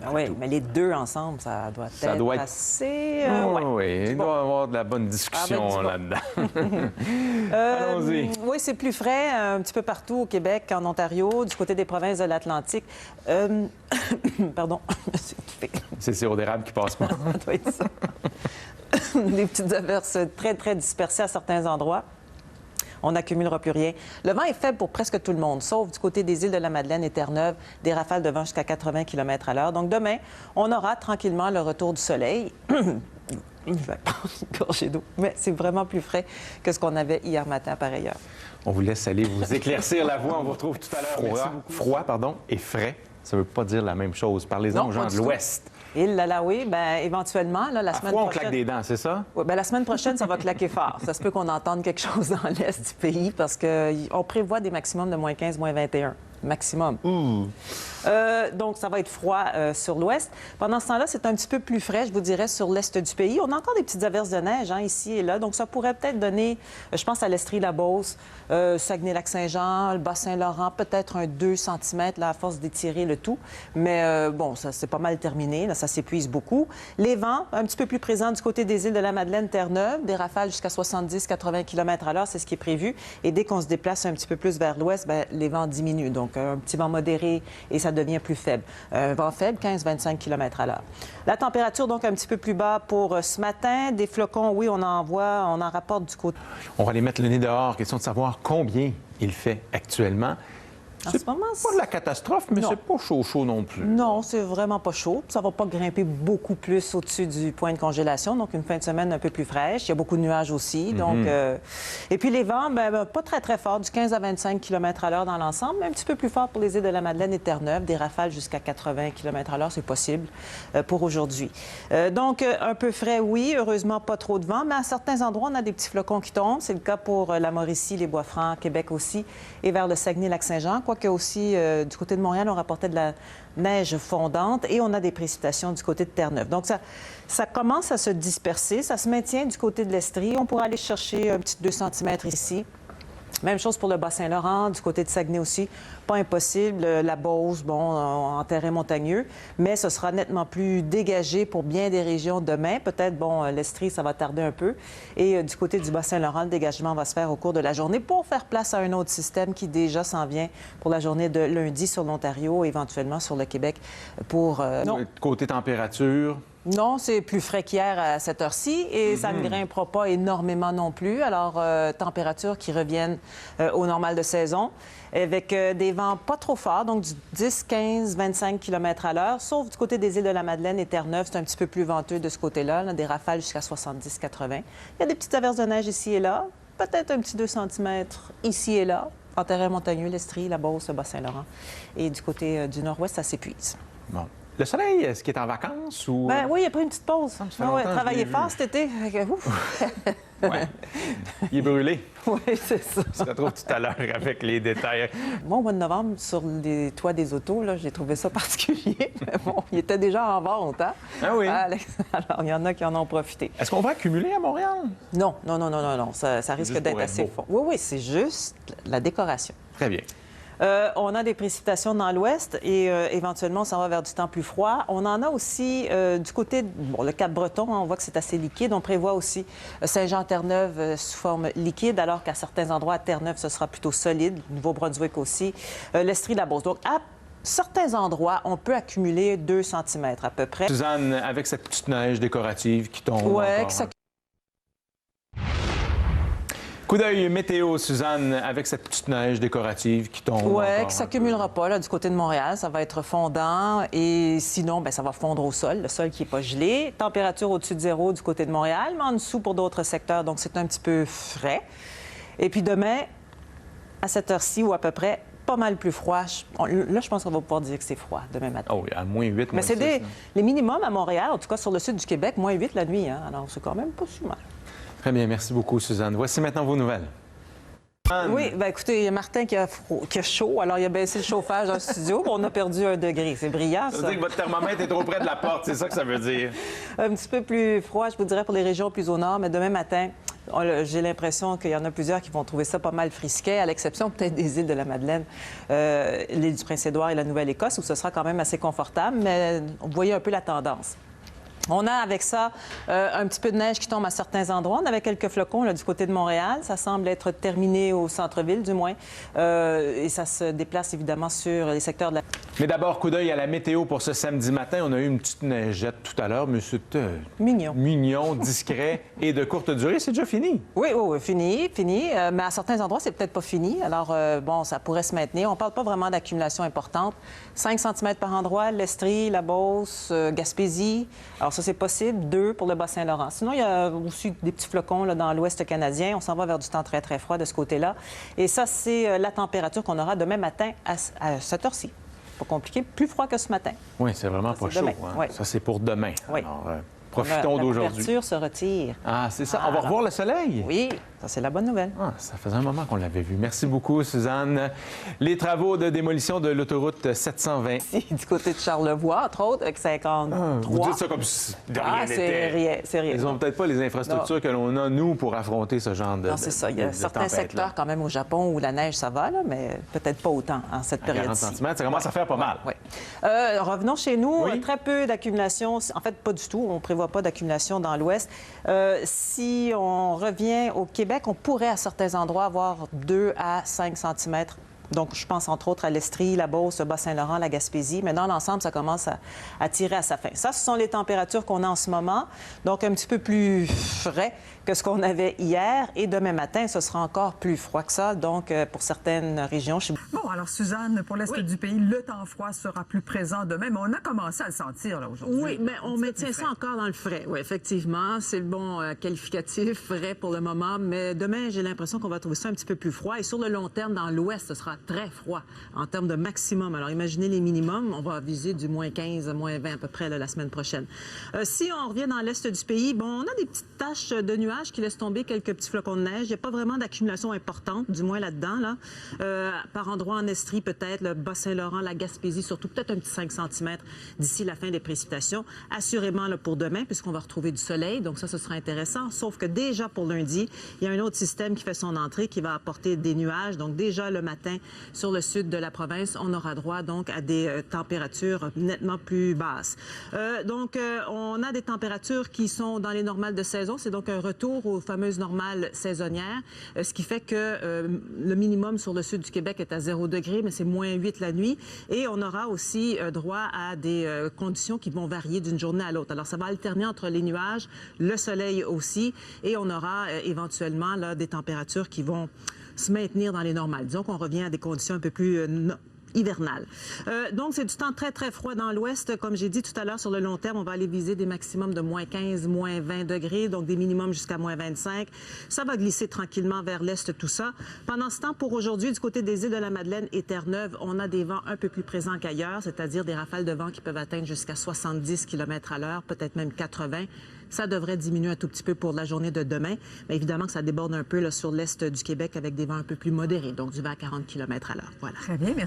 Ah oui, mais les deux ensemble, ça doit être assez... Oui, il doit y avoir de la bonne discussion là-dedans. Allons-y. Oui, c'est plus frais un petit peu partout au Québec, en Ontario, du côté des provinces de l'Atlantique. Pardon, c'est le sirop d'érable qui passe pas. Ça doit être ça. Des petites averses très, très dispersées à certains endroits. On n'accumulera plus rien. Le vent est faible pour presque tout le monde, sauf du côté des îles de la Madeleine et Terre-Neuve, des rafales de vent jusqu'à 80 km à l'heure. Donc demain, on aura tranquillement le retour du soleil. Je vais prendre une gorgée d'eau, mais c'est vraiment plus frais que ce qu'on avait hier matin par ailleurs. On vous laisse aller vous éclaircir la voix. On vous retrouve tout à l'heure. Froid, et frais, ça ne veut pas dire la même chose. Parlez-en aux gens de l'Ouest. Et là, oui, bien, éventuellement, là, la semaine prochaine... on claque des dents, c'est ça? Oui, bien, la semaine prochaine, ça va claquer fort. Ça se peut qu'on entende quelque chose dans l'est du pays parce qu'on prévoit des maximums de moins 15, moins 21. Maximum. Donc, ça va être froid sur l'ouest. Pendant ce temps-là, c'est un petit peu plus frais, je vous dirais, sur l'est du pays. On a encore des petites averses de neige ici et là. Donc, ça pourrait peut-être donner, je pense à l'Estrie-la-Beauce, Saguenay-Lac-Saint-Jean, le Bas-Saint-Laurent, peut-être un 2 cm là, à force d'étirer le tout. Mais bon, ça, c'est pas mal terminé. Là, ça s'épuise beaucoup. Les vents, un petit peu plus présents du côté des îles de la Madeleine, Terre-Neuve, des rafales jusqu'à 70-80 km à l'heure, c'est ce qui est prévu. Et dès qu'on se déplace un petit peu plus vers l'ouest, bien, les vents diminuent. Donc, un petit vent modéré et ça devient plus faible. Un vent faible, 15-25 km à l'heure. La température, donc, un petit peu plus bas pour ce matin. Des flocons, oui, on en rapporte du côté. On va les mettre le nez dehors. Question de savoir combien il fait actuellement. C'est pas de la catastrophe, mais c'est pas chaud non plus. Non, c'est vraiment pas chaud. Ça va pas grimper beaucoup plus au-dessus du point de congélation. Donc, une fin de semaine un peu plus fraîche. Il y a beaucoup de nuages aussi. Donc, et puis, les vents, bien, pas très, très forts, du 15 à 25 km à l'heure dans l'ensemble, mais un petit peu plus fort pour les îles de la Madeleine et Terre-Neuve. Des rafales jusqu'à 80 km à l'heure, c'est possible pour aujourd'hui. Donc, un peu frais, oui. Heureusement, pas trop de vent, mais à certains endroits, on a des petits flocons qui tombent. C'est le cas pour la Mauricie, les Bois-Francs, Québec aussi, et vers le Saguenay-Lac-Saint-Jean. Quoique aussi, du côté de Montréal, on rapportait de la neige fondante et on a des précipitations du côté de Terre-Neuve. Donc, ça commence à se disperser. Ça se maintient du côté de l'Estrie. On pourra aller chercher un petit 2 cm ici. Même chose pour le Bas-Saint-Laurent, du côté de Saguenay aussi. Pas impossible. La Beauce, bon, en terrain montagneux, mais ce sera nettement plus dégagé pour bien des régions demain. Peut-être, bon, l'Estrie, ça va tarder un peu. Et du côté du Bas-Saint-Laurent, le dégagement va se faire au cours de la journée pour faire place à un autre système qui déjà s'en vient pour la journée de lundi sur l'Ontario, éventuellement sur le Québec pour... Côté température... Non, c'est plus frais qu'hier à cette heure-ci et ça ne grimpera pas énormément non plus. Alors, températures qui reviennent au normal de saison avec des vents pas trop forts, donc du 10, 15, 25 km à l'heure, sauf du côté des îles de la Madeleine et Terre-Neuve, c'est un petit peu plus venteux de ce côté-là, là, des rafales jusqu'à 70-80. Il y a des petites averses de neige ici et là, peut-être un petit 2 cm ici et là, en terrain montagneux, l'Estrie, la Beauce, le Bas-Saint-Laurent. Et du côté du nord-ouest, ça s'épuise. Bon. Le soleil, est-ce qu'il est en vacances ou... Ben oui, il a pris une petite pause. Travaillé fort cet été. Oui. Il est brûlé. Oui, c'est ça. On se retrouve tout à l'heure avec les détails. Moi, au mois de novembre, sur les toits des autos, j'ai trouvé ça particulier. Mais bon, il était déjà en vente, hein? Ah oui? Alors, il y en a qui en ont profité. Est-ce qu'on va accumuler à Montréal? Non. Ça risque d'être assez fort. Oui, c'est juste la décoration. Très bien. On a des précipitations dans l'ouest et éventuellement, ça va vers du temps plus froid. On en a aussi du côté, le Cap-Breton, on voit que c'est assez liquide. On prévoit aussi Saint-Jean-Terre-Neuve sous forme liquide, alors qu'à certains endroits, à Terre-Neuve, ce sera plutôt solide. Nouveau-Brunswick aussi. L'Estrie-la-Beauce. Donc, à certains endroits, on peut accumuler 2 cm à peu près. Suzanne, avec cette petite neige décorative qui tombe. Oui, Coup d'œil météo, Suzanne, avec cette petite neige décorative qui tombe. Oui, qui ne s'accumulera pas là, du côté de Montréal. Ça va être fondant et sinon, bien, ça va fondre au sol, le sol qui n'est pas gelé. Température au-dessus de 0 du côté de Montréal, mais en dessous pour d'autres secteurs, donc c'est un petit peu frais. Et puis demain, à cette heure-ci ou à peu près, pas mal plus froid. Là, je pense qu'on va pouvoir dire que c'est froid demain matin. Oh oui, à moins 8, mais c'est les minimums à Montréal, en tout cas sur le sud du Québec, moins 8 la nuit. Hein? Alors, c'est quand même pas si mal. Très bien, merci beaucoup, Suzanne. Voici maintenant vos nouvelles. Oui, bien écoutez, il y a Martin qui a chaud, alors il a baissé le chauffage dans le studio, on a perdu 1 degré. C'est brillant, ça. Ça veut dire que votre thermomètre est trop près de la porte, c'est ça que ça veut dire. Un petit peu plus froid, je vous dirais, pour les régions plus au nord, mais demain matin, J'ai l'impression qu'il y en a plusieurs qui vont trouver ça pas mal frisquet, à l'exception peut-être des îles de la Madeleine, l'île du Prince-Édouard et la Nouvelle-Écosse, où ce sera quand même assez confortable, mais vous voyez un peu la tendance. On a avec ça un petit peu de neige qui tombe à certains endroits. On avait quelques flocons là, du côté de Montréal. Ça semble être terminé au centre-ville, du moins. Et ça se déplace évidemment sur les secteurs de la... Mais d'abord, coup d'œil à la météo pour ce samedi matin. On a eu une petite neigette tout à l'heure, mais c'est mignon, discret et de courte durée. C'est déjà fini? Oui, fini. Mais à certains endroits, c'est peut-être pas fini. Alors, bon, ça pourrait se maintenir. On parle pas vraiment d'accumulation importante. 5 cm par endroit, l'Estrie, la Beauce, Gaspésie. Alors, ça, c'est possible. 2 pour le Bas-Saint-Laurent. Sinon, il y a aussi des petits flocons là, dans l'ouest canadien. On s'en va vers du temps très, très froid de ce côté-là. Et ça, c'est la température qu'on aura demain matin à cette heure-ci. Pas compliqué, plus froid que ce matin. Oui, c'est vraiment pas chaud. Hein? Oui. Ça, c'est pour demain. Oui. Alors, profitons d'aujourd'hui. La température se retire. Ah, c'est ça. On va revoir le soleil? Oui, ça, c'est la bonne nouvelle. Ah, ça faisait un moment qu'on l'avait vu. Merci beaucoup, Suzanne. Les travaux de démolition de l'autoroute 720. Du côté de Charlevoix, entre autres, avec 53. Vous dites ça comme si de rien n'était. C'est rien. Ils n'ont peut-être pas les infrastructures que l'on a, nous, pour affronter ce genre de Non, c'est ça. Il y a certains secteurs, quand même, au Japon, où la neige, ça va, là, mais peut-être pas autant en cette période-ci. 40 cm, ça commence à faire pas mal. Oui. Revenons chez nous. Oui. Très peu d'accumulation. En fait, pas du tout. On ne prévoit pas d'accumulation dans l'Ouest. Si on revient au Québec, on pourrait, à certains endroits, avoir 2 à 5 cm. Donc, je pense entre autres à l'Estrie, la Beauce, le Bas-Saint-Laurent, la Gaspésie. Mais dans l'ensemble, ça commence à tirer à sa fin. Ça, ce sont les températures qu'on a en ce moment. Donc, un petit peu plus frais que ce qu'on avait hier. Et demain matin, ce sera encore plus froid que ça. Donc, pour certaines régions... Bon, alors, Suzanne, pour l'Est du pays, le temps froid sera plus présent demain. Mais on a commencé à le sentir, là, aujourd'hui. Oui, mais on maintient ça encore dans le frais. Oui, effectivement. C'est le bon qualificatif, frais pour le moment. Mais demain, j'ai l'impression qu'on va trouver ça un petit peu plus froid. Et sur le long terme, dans l'Ouest, ce sera très froid en termes de maximum. Alors, imaginez les minimums. On va viser du moins 15, moins 20 à peu près là, la semaine prochaine. Si on revient dans l'Est du pays, bon, on a des petites taches de nuages qui laissent tomber quelques petits flocons de neige. Il n'y a pas vraiment d'accumulation importante, du moins là-dedans. Là. Par endroits en Estrie, peut-être, le Bas-Saint-Laurent, la Gaspésie, surtout peut-être un petit 5 cm d'ici la fin des précipitations. Assurément là, pour demain, puisqu'on va retrouver du soleil. Donc ça, ce sera intéressant. Sauf que déjà pour lundi, il y a un autre système qui fait son entrée, qui va apporter des nuages. Donc déjà le matin, sur le sud de la province, on aura droit donc à des températures nettement plus basses. On a des températures qui sont dans les normales de saison. C'est donc un retour aux fameuses normales saisonnières, ce qui fait que le minimum sur le sud du Québec est à 0 degré, mais c'est moins 8 la nuit. Et on aura aussi droit à des conditions qui vont varier d'une journée à l'autre. Alors, ça va alterner entre les nuages, le soleil aussi, et on aura éventuellement là, des températures qui vont se maintenir dans les normales. Disons qu'on revient à des conditions un peu plus hivernales. Donc, c'est du temps très, très froid dans l'Ouest. Comme j'ai dit tout à l'heure, sur le long terme, on va aller viser des maximums de moins 15, moins 20 degrés, donc des minimums jusqu'à moins 25. Ça va glisser tranquillement vers l'Est, tout ça. Pendant ce temps, pour aujourd'hui, du côté des îles de la Madeleine et Terre-Neuve, on a des vents un peu plus présents qu'ailleurs, c'est-à-dire des rafales de vent qui peuvent atteindre jusqu'à 70 km à l'heure, peut-être même 80. Ça devrait diminuer un tout petit peu pour la journée de demain. Mais évidemment que ça déborde un peu là, sur l'Est du Québec avec des vents un peu plus modérés, donc du vent à 40 km à l'heure. Voilà. Très bien, merci.